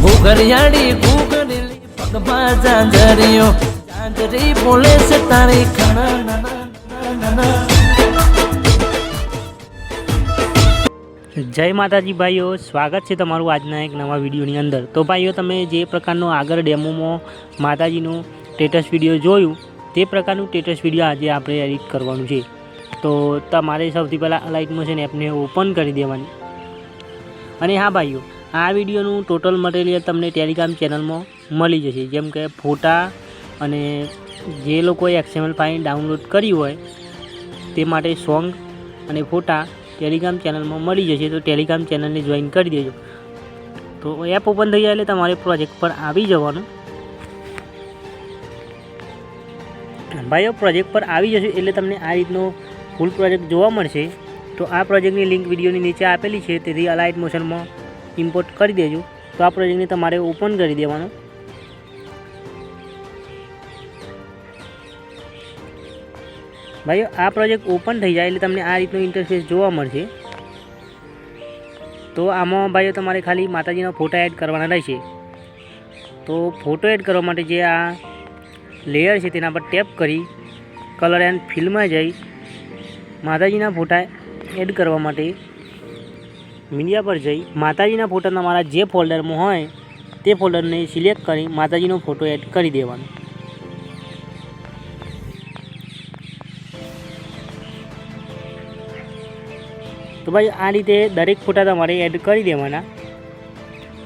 ઘુઘરિયાળી ઘુઘરેલી પગમાં ઝાંઝરિયો ઝાંઝરી બોલે છે તારી જય માતાજી ભાઈઓ, સ્વાગત છે તમારું આજના એક નવા વિડીયોની અંદર। તો ભાઈઓ, તમે જે પ્રકારનો આગળ ડેમોમાં માતાજીનું સ્ટેટસ વિડીયો જોયું તે પ્રકારનું સ્ટેટસ વિડીયો આજે આપણે એડિટ કરવાનું છે। તો તમારે સૌથી પહેલાં લાઇટ મોશન એપને ઓપન કરી દેવાની। અને હા ભાઈઓ, આ વિડીયોનું ટોટલ મટીરિયલ તમને ટેલિગ્રામ ચેનલમાં મળી જશે, જેમ કે ફોટા અને જે લોકોએ XML ફાઇલ ડાઉનલોડ કરી હોય તે માટે સોંગ અને ફોટા ટેલિગ્રામ ચેનલમાં મળી જશે। તો ટેલિગ્રામ ચેનલને જોઈન કરી દેજો। તો એપ ઓપન થઈ જાય એટલે તમારે પ્રોજેક્ટ પર આવી જવાનું। ભાઈઓ, પ્રોજેક્ટ પર આવી જશે એટલે તમને આ રીતનો ફૂલ પ્રોજેક્ટ જોવા મળશે। તો આ પ્રોજેક્ટની લિંક વિડીયોની નીચે આપેલી છે, તેથી લાઇટ મોશનમાં ઇમ્પોર્ટ કરી દેજો। તો આ પ્રોજેક્ટને તમારે ઓપન કરી દેવાનો। ભાઈઓ, આ પ્રોજેક્ટ ઓપન થઈ જાય એટલે તમને આ રીતનું ઇન્ટરફેસ જોવા મળશે। તો આમાં ભાઈઓ તમારે ખાલી માતાજીના ફોટા એડ કરવાના રહેશે। તો ફોટો એડ કરવા માટે જે આ લેયર છે તેના પર ટેપ કરી કલર એન્ડ ફિલમાં જઈ માતાજીના ફોટા એડ કરવા માટે મીડિયા પર જઈ માતાજીના ફોટા તમારા જે ફોલ્ડરમાં હોય તે ફોલ્ડરને સિલેક્ટ કરી માતાજીનો ફોટો એડ કરી દેવાનો। તો ભાઈ, આ રીતે દરેક ફોટા તમારે એડ કરી દેવાના।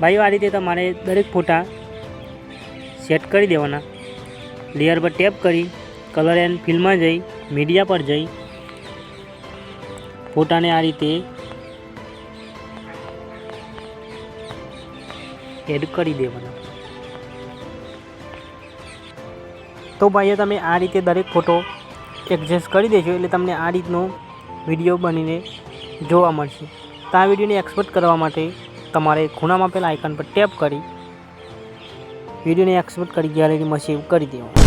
ભાઈઓ, આ રીતે તમારે દરેક ફોટા સેટ કરી દેવાના। લેયર પર ટેપ કરી કલર એન્ડ ફિલમાં જઈ મીડિયા પર જઈ ફોટાને આ રીતે એડ કરી દેવાના। તો ભાઈઓ, તમે આ રીતે દરેક ફોટો એડજસ્ટ કરી દેશો એટલે તમને આ રીતનો વિડીયો બનીને જોવા મળશે। તો આ વિડીયોને એક્સપોર્ટ કરવા માટે તમારે ખૂણામાં આપેલા આઇકન પર ટેપ કરી વિડીયોને એક્સપોર્ટ કરી ગેલેરીમાં સેવ કરી દેવાનું।